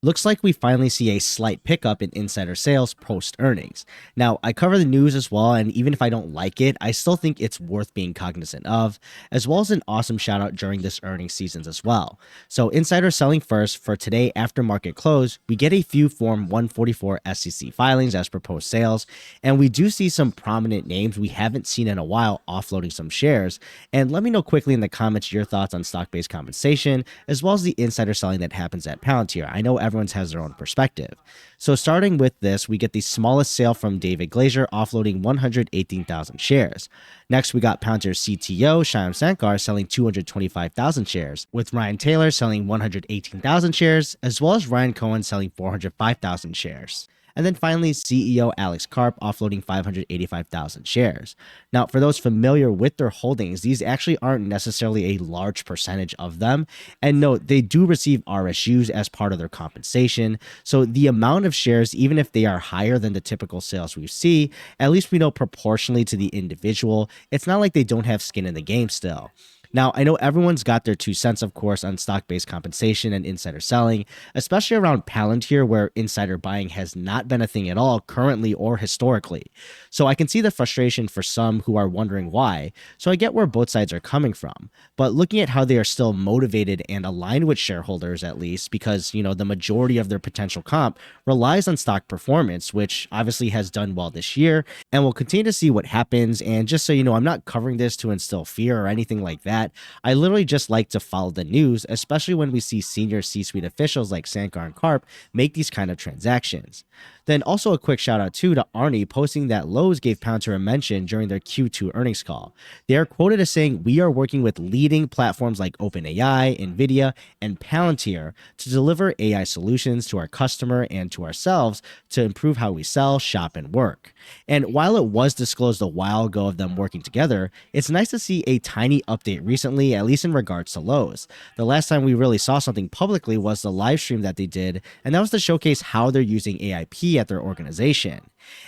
Looks like we finally see a slight pickup in insider sales post earnings. Now, I cover the news as well, and even if I don't like it, I still think it's worth being cognizant of, as well as an awesome shout out during this earnings seasons as well. So, insider selling first for today after market close, we get a few Form 144 SEC filings as proposed sales, and we do see some prominent names we haven't seen in a while offloading some shares. And let me know quickly in the comments your thoughts on stock based compensation, as well as the insider selling that happens at Palantir. I know everyone's has their own perspective. So starting with this, we get the smallest sale from David Glazer offloading 118,000 shares. Next, we got Palantir's CTO, Shyam Sankar, selling 225,000 shares, with Ryan Taylor selling 118,000 shares, as well as Ryan Cohen selling 405,000 shares. And then finally, CEO Alex Karp offloading 585,000 shares. Now, for those familiar with their holdings, these actually aren't necessarily a large percentage of them. And note, they do receive RSUs as part of their compensation. So the amount of shares, even if they are higher than the typical sales we see, at least we know proportionally to the individual, it's not like they don't have skin in the game still. Now, I know everyone's got their 2 cents, of course, on stock-based compensation and insider selling, especially around Palantir, where insider buying has not been a thing at all currently or historically. So I can see the frustration for some who are wondering why, so I get where both sides are coming from. But looking at how they are still motivated and aligned with shareholders, at least, because, the majority of their potential comp relies on stock performance, which obviously has done well this year, and we'll continue to see what happens. And just so you know, I'm not covering this to instill fear or anything like that. I literally just like to follow the news, especially when we see senior C-suite officials like Sankar and Karp make these kind of transactions. Then also a quick shout out too to Arnie posting that Lowe's gave Palantir a mention during their Q2 earnings call. They are quoted as saying, "We are working with leading platforms like OpenAI, NVIDIA, and Palantir to deliver AI solutions to our customer and to ourselves to improve how we sell, shop, and work." And while it was disclosed a while ago of them working together, it's nice to see a tiny update recently, at least in regards to Lowe's. The last time we really saw something publicly was the live stream that they did, and that was to showcase how they're using AIP at their organization.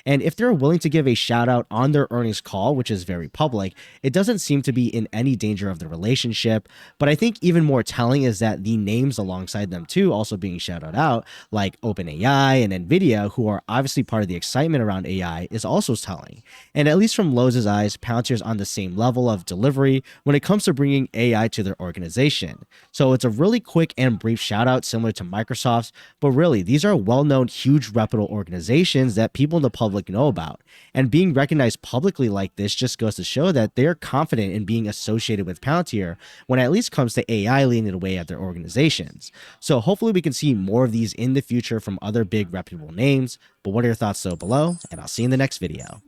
And if they're willing to give a shout out on their earnings call, which is very public, it doesn't seem to be in any danger of the relationship. But I think even more telling is that the names alongside them too also being shouted out, like OpenAI and NVIDIA, who are obviously part of the excitement around AI, is also telling. And at least from Lowe's eyes, Palantir's on the same level of delivery when it comes to bringing AI to their organization. So it's a really quick and brief shout out similar to Microsoft's, but really these are well-known, huge reputable organizations that people in the public know about. And being recognized publicly like this just goes to show that they're confident in being associated with Palantir when it at least comes to AI leading the way at their organizations. So hopefully we can see more of these in the future from other big reputable names. But what are your thoughts though below? And I'll see you in the next video.